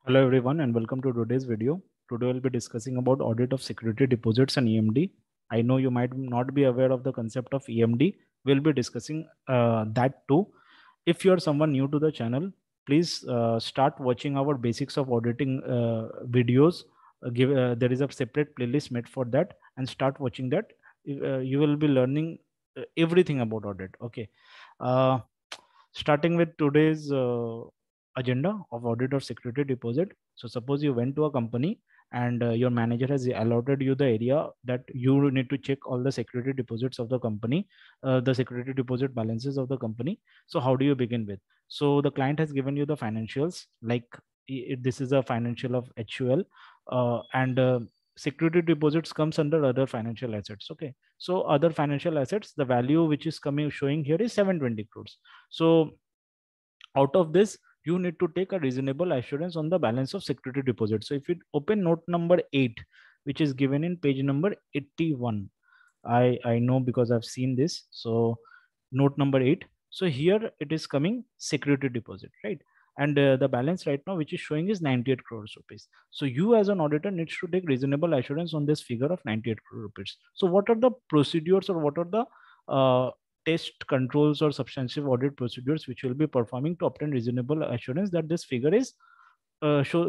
Hello everyone and welcome to today's video. Today we'll be discussing about audit of security deposits and EMD. I know you might not be aware of the concept of EMD. We'll be discussing that too. If you're someone new to the channel, please start watching our basics of auditing videos. There is a separate playlist made for that and start watching that. You will be learning everything about audit. Okay. Uh, Starting with today's agenda of audit or security deposit. So suppose you went to a company and your manager has allotted you the area that you need to check all the security deposits of the company, the security deposit balances of the company. So how do you begin with? So the client has given you the financials, like this is a financial of HUL, and security deposits comes under other financial assets. Okay, so other financial assets, the value which is coming showing here is 720 crores. So out of this, you need to take a reasonable assurance on the balance of security deposit. So if you open note number 8, which is given in page number 81, I know because I've seen this. So note number 8. So here it is coming security deposit, right? And the balance right now which is showing is 98 crores rupees. So you as an auditor needs to take reasonable assurance on this figure of 98 crore rupees. So what are the procedures or what are the test controls or substantive audit procedures which will be performing to obtain reasonable assurance that this figure is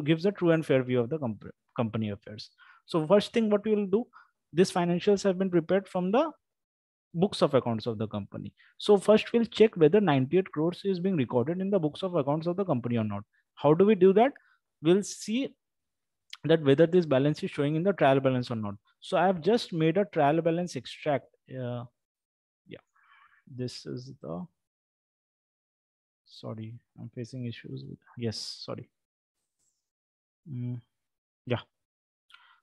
gives a true and fair view of the company affairs. So first thing what we will do, these financials have been prepared from the books of accounts of the company. So first we'll check whether 98 crores is being recorded in the books of accounts of the company or not. How do we do that? We'll see that whether this balance is showing in the trial balance or not. So I have just made a trial balance extract. Yeah, this is the, sorry, I'm facing issues with, yes, sorry. Yeah.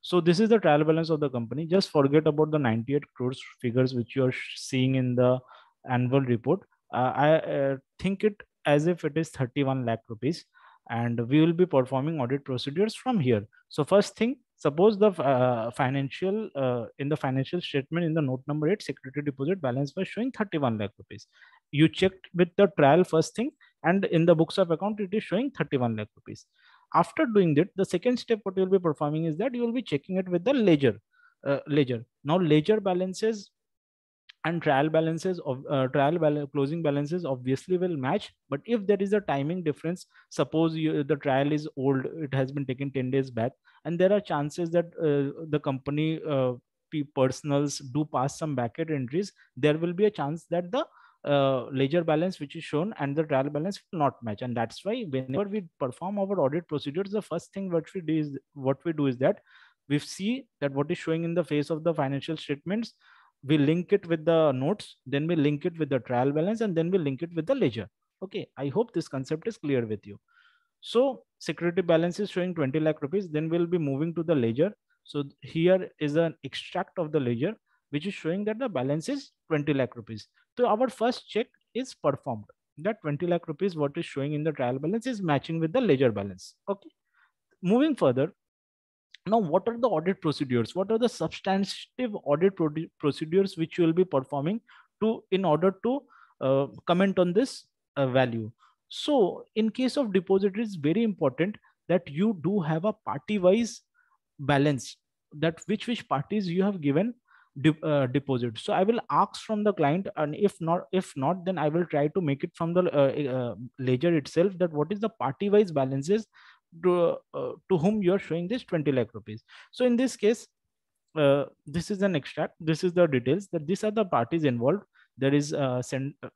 So this is the trial balance of the company. Just forget about the 98 crores figures which you are seeing in the annual report. I think it as if it is 31 lakh rupees, and we will be performing audit procedures from here. So first thing, suppose the financial in the financial statement in the note number 8, security deposit balance was showing 31 lakh rupees. You checked with the trial first thing, and in the books of account it is showing 31 lakh rupees. After doing that, the second step what you'll be performing is that you will be checking it with the ledger. Now ledger balances and trial balances of closing balances obviously will match, but if there is a timing difference, suppose the trial is old, it has been taken 10 days back, and there are chances that the company personals do pass some backend entries, there will be a chance that the ledger balance which is shown and the trial balance will not match. And that's why whenever we perform our audit procedures, the first thing what we do is that we see that what is showing in the face of the financial statements, we link it with the notes, then we link it with the trial balance, and then we link it with the ledger. Okay, I hope this concept is clear with you. So security balance is showing 20 lakh rupees, then we'll be moving to the ledger. So here is an extract of the ledger which is showing that the balance is 20 lakh rupees. So our first check is performed, that 20 lakh rupees what is showing in the trial balance is matching with the ledger balance. Okay, moving further, now what are the audit procedures, what are the substantive audit procedures which you will be performing to in order to comment on this value. So in case of deposit, it's very important that you do have a party wise balance, that which parties you have given deposit. So I will ask from the client, and if not then I will try to make it from the ledger itself, that what is the party wise balances to whom you are showing this 20 lakh rupees. So in this case, this is an extract, this is the details, that these are the parties involved. There is a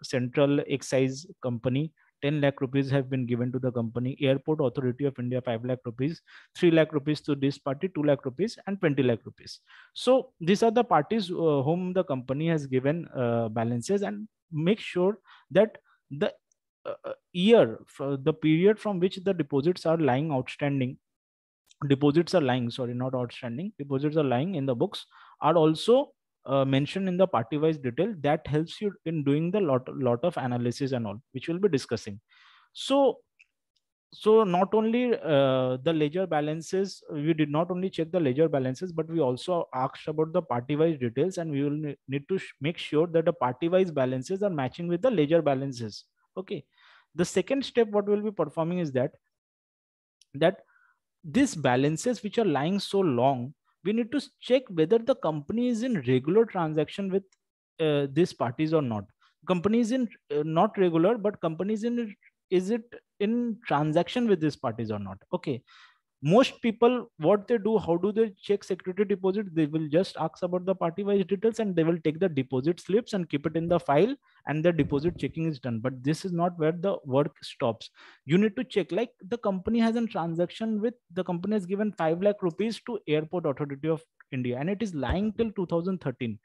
central excise company, 10 lakh rupees have been given to the company. Airport Authority of India, 5 lakh rupees. 3 lakh rupees to this party, 2 lakh rupees, and 20 lakh rupees. So these are the parties whom the company has given balances. And make sure that the year, for the period from which the deposits are lying outstanding, deposits are lying, sorry, not outstanding, deposits are lying in the books, are also mentioned in the party wise detail. That helps you in doing the lot of analysis and all, which we'll be discussing. So not only the ledger balances, we did not only check the ledger balances, but we also asked about the party wise details, and we will need to make sure that the party wise balances are matching with the ledger balances. Okay, the second step what we'll be performing is that these balances which are lying so long, we need to check whether the company is in regular transaction with these parties or not. Company is in not regular, but companies in, is it in transaction with these parties or not? Okay, most people, what they do, how do they check security deposit? They will just ask about the party wise details, and they will take the deposit slips and keep it in the file, and the deposit checking is done. But this is not where the work stops. You need to check, like the company has a transaction with, the company has given 5 lakh rupees to Airport Authority of India, and it is lying till 2013.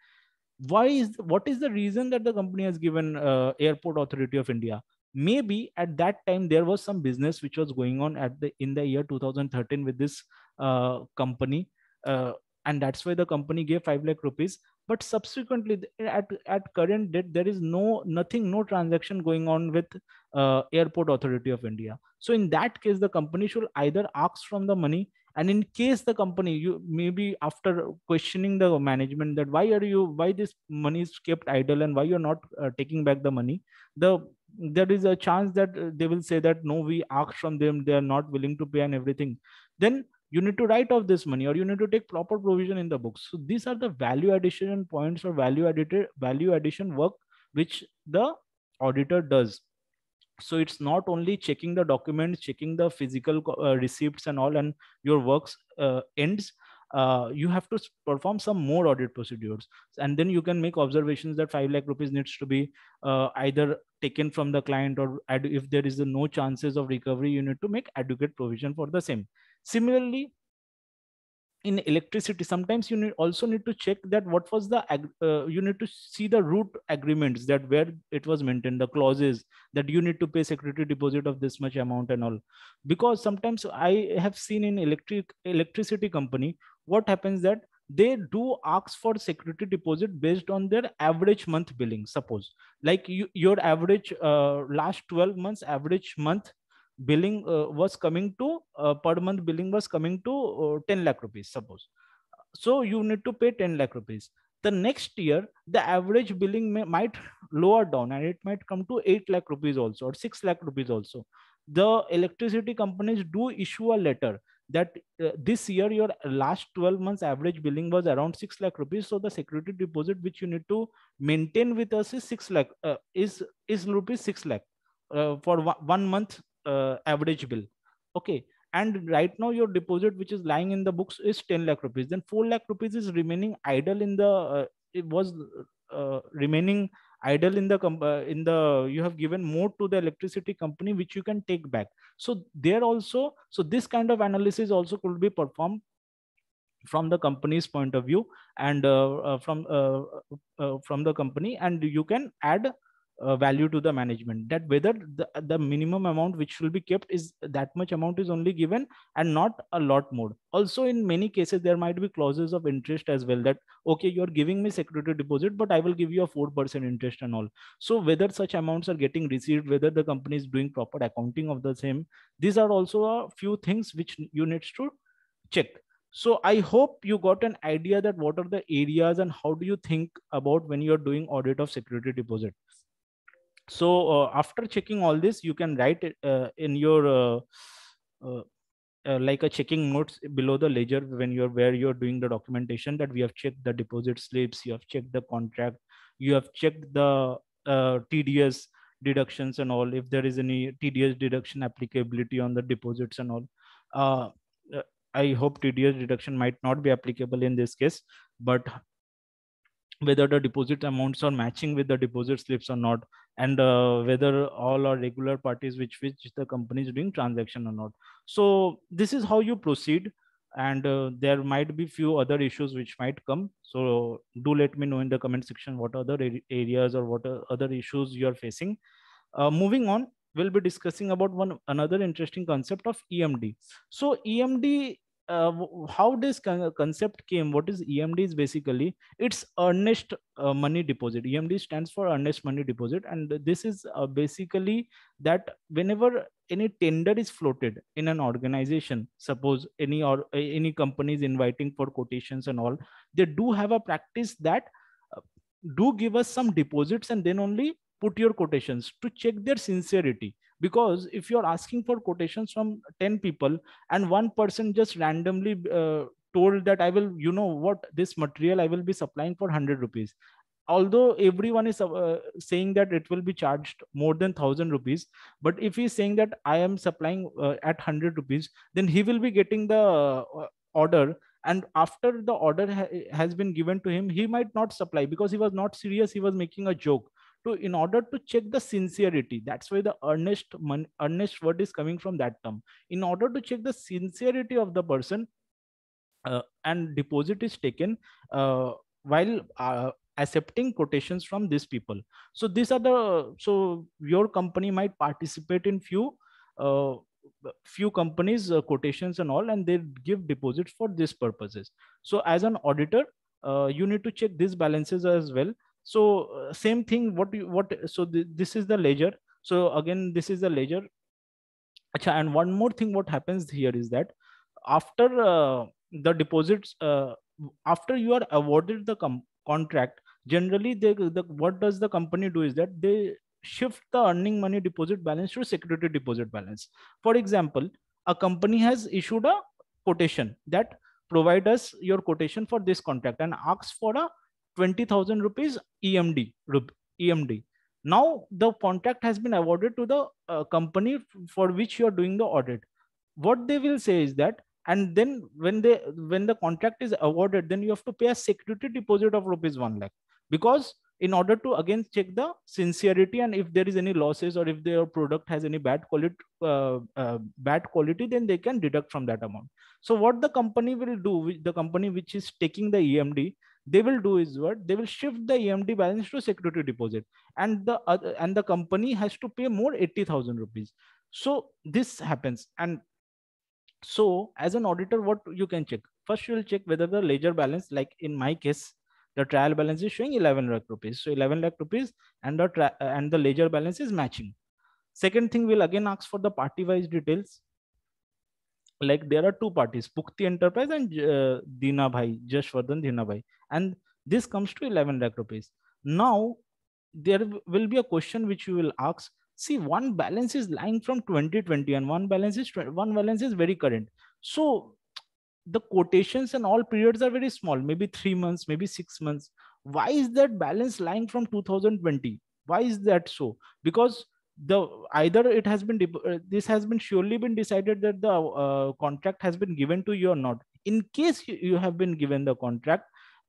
Why is, what is the reason that the company has given Airport Authority of India? Maybe at that time there was some business which was going on at the, in the year 2013 with this company, uh, and that's why the company gave 5 lakh rupees. But subsequently, at current date, there is no, nothing, no transaction going on with Airport Authority of India. So in that case, the company should either ask from the money, and in case the company, you maybe after questioning the management that why are you, why this money is kept idle and why you're not taking back the money, the, there is a chance that they will say that no, we asked from them, they are not willing to pay and everything. Then you need to write off this money, or you need to take proper provision in the books. So these are the value addition points, or value addition work which the auditor does. So it's not only checking the documents, checking the physical receipts and all, and your works ends. You have to perform some more audit procedures, and then you can make observations that 5 lakh rupees needs to be either taken from the client, or if there is no chances of recovery, you need to make adequate provision for the same. Similarly, in electricity, sometimes you need, also need to check that what was the you need to see the root agreements, that where it was maintained, the clauses that you need to pay security deposit of this much amount and all. Because sometimes I have seen in electricity company, what happens that they do ask for security deposit based on their average month billing. Suppose like you, your average last 12 months average month billing was coming to per month billing was coming to 10 lakh rupees, suppose. So you need to pay 10 lakh rupees. The next year the average billing might lower down, and it might come to 8 lakh rupees also, or 6 lakh rupees also. The electricity companies do issue a letter that this year your last 12 months average billing was around 6 lakh rupees, so the security deposit which you need to maintain with us is 6 lakh is rupees 6 lakh for 1 month average bill. Okay, and right now your deposit which is lying in the books is 10 lakh rupees, then 4 lakh rupees is remaining idle in the it was remaining idle in the in the, you have given more to the electricity company which you can take back. So there also, so this kind of analysis also could be performed from the company's point of view, and from the company, and you can add value to the management, that whether the minimum amount which will be kept is that much amount is only given, and not a lot more. Also in many cases there might be clauses of interest as well, that okay, you're giving me security deposit, but I will give you a 4% interest and all. So whether such amounts are getting received, whether the company is doing proper accounting of the same, these are also a few things which you need to check. So I hope you got an idea that what are the areas and how do you think about when you're doing audit of security deposit. So after checking all this, you can write it in your uh, like a checking notes below the ledger when you're, where you're doing the documentation, that we have checked the deposit slips, you have checked the contract, you have checked the TDS deductions and all, if there is any TDS deduction applicability on the deposits and all. uh, uh, I hope TDS deduction might not be applicable in this case, but whether the deposit amounts are matching with the deposit slips or not, and whether all are regular parties which the company is doing transaction or not. So this is how you proceed, and there might be few other issues which might come. So do let me know in the comment section what other areas or what are other issues you are facing. Moving on, we'll be discussing about one another interesting concept of EMD. So EMD, how this concept came, what is EMD is basically, it's earnest money deposit. EMD stands for earnest money deposit, and this is basically that whenever any tender is floated in an organization, suppose any, or any company is inviting for quotations and all, they do have a practice that uh, do give us some deposits and then only put your quotations to check their sincerity. Because if you're asking for quotations from 10 people and one person just randomly told that I will, you know what, this material I will be supplying for 100 rupees, although everyone is saying that it will be charged more than 1000 rupees, but if he's saying that I am supplying at 100 rupees, then he will be getting the order, and after the order has been given to him, he might not supply because he was not serious, he was making a joke. So in order to check the sincerity, that's why the earnest word is coming from that term. In order to check the sincerity of the person, and deposit is taken while accepting quotations from these people. So these are the, so your company might participate in uh, few companies quotations and all, and they give deposits for these purposes. So as an auditor, you need to check these balances as well. So same thing, so this is the ledger. So again, this is the ledger. Acha, and one more thing what happens here is that after the deposits, after you are awarded the contract, generally what does the company do is that they shift the earning money deposit balance to security deposit balance. For example, a company has issued a quotation that provide us your quotation for this contract and asks for a 20,000 rupees EMD. Now the contract has been awarded to the company for which you are doing the audit. What they will say is that, and then when the contract is awarded, then you have to pay a security deposit of rupees 1 lakh, because in order to again check the sincerity, and if there is any losses or if their product has any bad quality, then they can deduct from that amount. So what the company will do, the company which is taking the EMD, they will do is what, they will shift the EMD balance to security deposit, and the company has to pay more 80,000 rupees. So this happens. And so as an auditor, what you can check, first you will check whether the ledger balance, like in my case, the trial balance is showing 11 lakh rupees, so 11 lakh rupees, and the ledger balance is matching. Second thing, we'll again ask for the party wise details. Like there are two parties, Bukti Enterprise and Dina Bhai, Jashvardhan Dina Bhai, and this comes to 11 lakh rupees. Now there will be a question which you will ask. See, one balance is lying from 2020 and one balance is very current. So the quotations and all periods are very small, maybe 3 months, maybe 6 months. Why is that balance lying from 2020? Why is that so? Because the either it has been this has been surely been decided that the contract has been given to you or not. In case you have been given the contract,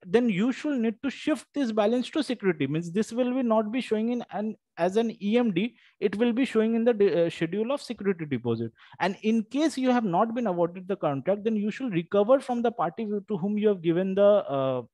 then you should need to shift this balance to security, means this will be not be showing in an as an EMD, it will be showing in the schedule of security deposit. And in case you have not been awarded the contract, then you should recover from the party to whom you have given the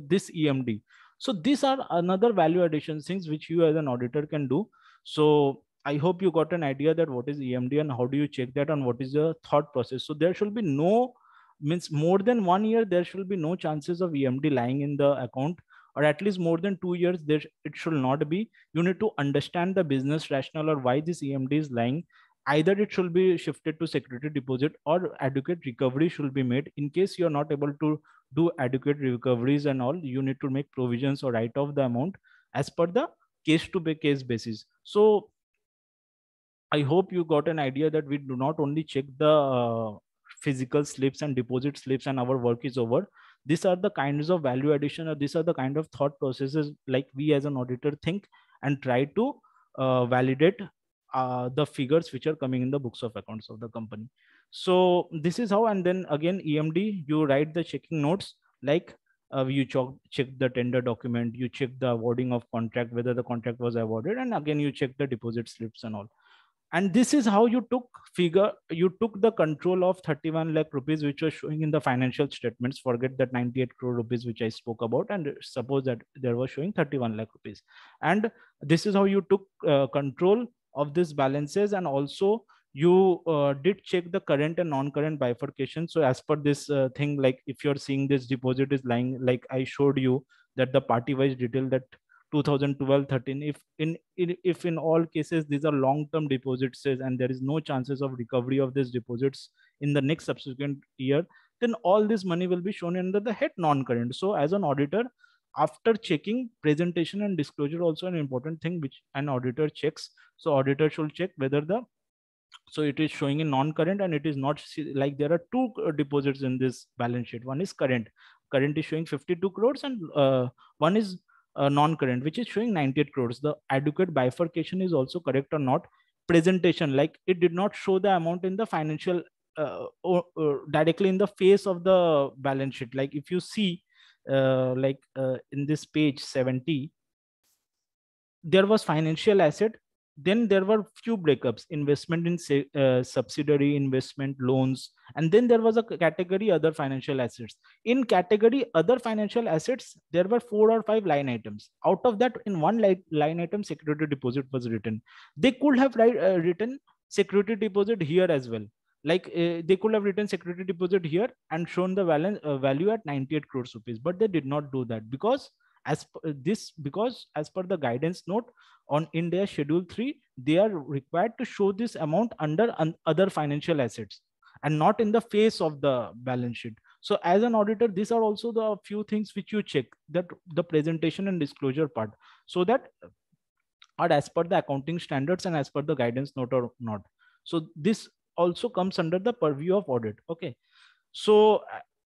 this EMD. So these are another value addition things which you as an auditor can do. So I hope you got an idea that what is EMD and how do you check that and what is the thought process. So there should be no, means more than 1 year there should be no chances of EMD lying in the account, or at least more than 2 years there it should not be. You need to understand the business rationale or why this EMD is lying. Either it should be shifted to security deposit or adequate recovery should be made. In case you are not able to do adequate recoveries and all, you need to make provisions or write off the amount as per the case to be case basis. So I hope you got an idea that we do not only check the physical slips and deposit slips and our work is over. These are the kinds of value addition, or these are the kind of thought processes like we as an auditor think and try to validate the figures which are coming in the books of accounts of the company. So this is how. And then again, EMD, you write the checking notes, like you check the tender document, you check the awarding of contract, whether the contract was awarded, and again you check the deposit slips and all. And this is how you took the control of 31 lakh rupees which was showing in the financial statements. Forget that 98 crore rupees which I spoke about, and suppose that there was showing 31 lakh rupees. And this is how you took control of these balances. And also you did check the current and non-current bifurcation. So as per this thing, like if you're seeing this deposit is lying, like I showed you that the party wise detail, that 2012 13, if in all cases these are long term deposits and there is no chances of recovery of these deposits in the next subsequent year, then all this money will be shown under the head non current. So as an auditor, after checking presentation and disclosure, also an important thing which an auditor checks. So auditor should check whether the, so it is showing in non-current, and it is not like there are two deposits in this balance sheet. One is current is showing 52 crores, and one is non-current which is showing 98 crores. The adequate bifurcation is also correct or not. Presentation, like it did not show the amount in the financial or directly in the face of the balance sheet. Like if you see in this page 70, there was financial asset, then there were few breakups: investment in subsidiary, investment, loans, and then there was a category other financial assets. In category other financial assets, there were 4 or 5 line items. Out of that, in one line item, security deposit was written. They could have written security deposit here as well. Like they could have written security deposit here and shown the value at 98 crores rupees, but they did not do that because because as per the guidance note on India Schedule 3, they are required to show this amount under other financial assets and not in the face of the balance sheet. So as an auditor, these are also the few things which you check, that the presentation and disclosure part, so that are as per the accounting standards and as per the guidance note or not. So this also comes under the purview of audit. Okay. So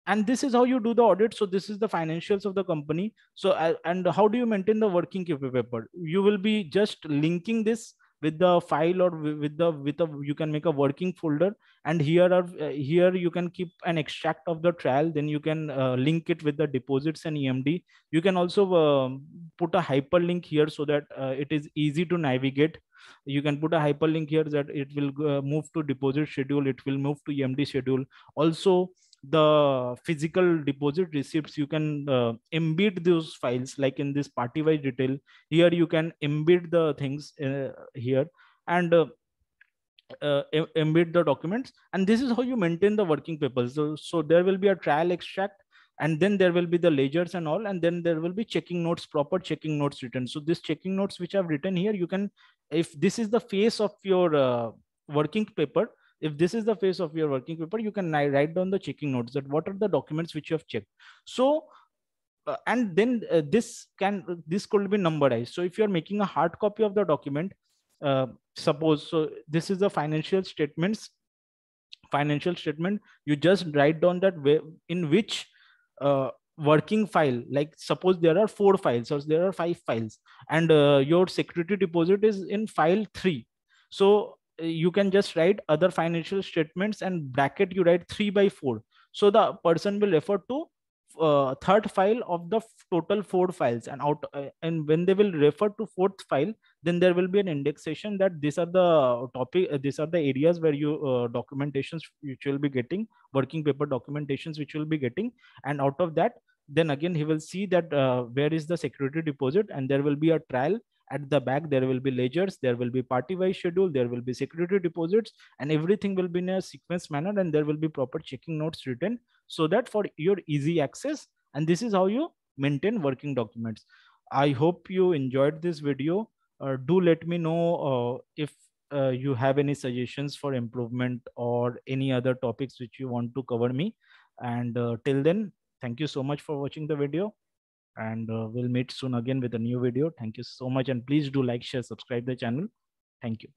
and this is how you do the audit. So this is the financials of the company. So and how do you maintain the working paper? You will be just linking this with the file, or with a, you can make a working folder, and here you can keep an extract of the trial, then you can link it with the deposits and EMD. You can also put a hyperlink here so that it is easy to navigate. You can put a hyperlink here that it will move to deposit schedule, it will move to EMD schedule. Also, the physical deposit receipts, you can embed those files, like in this party wise detail. Here you can embed the things here, and embed the documents, and this is how you maintain the working papers. So there will be a trial extract, and then there will be the ledgers and all, and then there will be checking notes, proper checking notes written. So this checking notes which I've written here, you can, if this is the face of your working paper, if this is the face of your working paper, you can write down the checking notes, that what are the documents which you have checked. So and then this could be numberized. So if you're making a hard copy of the document, suppose, so this is the financial statement, you just write down that in which working file, like suppose there are 4 files or there are 5 files, and your security deposit is in file 3. So you can just write other financial statements and bracket, you write 3/4. So the person will refer to third file of the total 4 files, and and when they will refer to fourth file, then there will be an indexation that these are the topic, these are the areas where you documentations which will be getting, working paper documentations which will be getting. And out of that, then again he will see that where is the security deposit, and there will be a trial. At the back there will be ledgers, there will be party wise schedule, there will be security deposits, and everything will be in a sequence manner, and there will be proper checking notes written, so that for your easy access. And this is how you maintain working documents. I hope you enjoyed this video. Do let me know if you have any suggestions for improvement or any other topics which you want to cover me. And till then, thank you so much for watching the video, and we'll meet soon again with a new video. Thank you so much, and please do like, share, subscribe the channel. Thank you.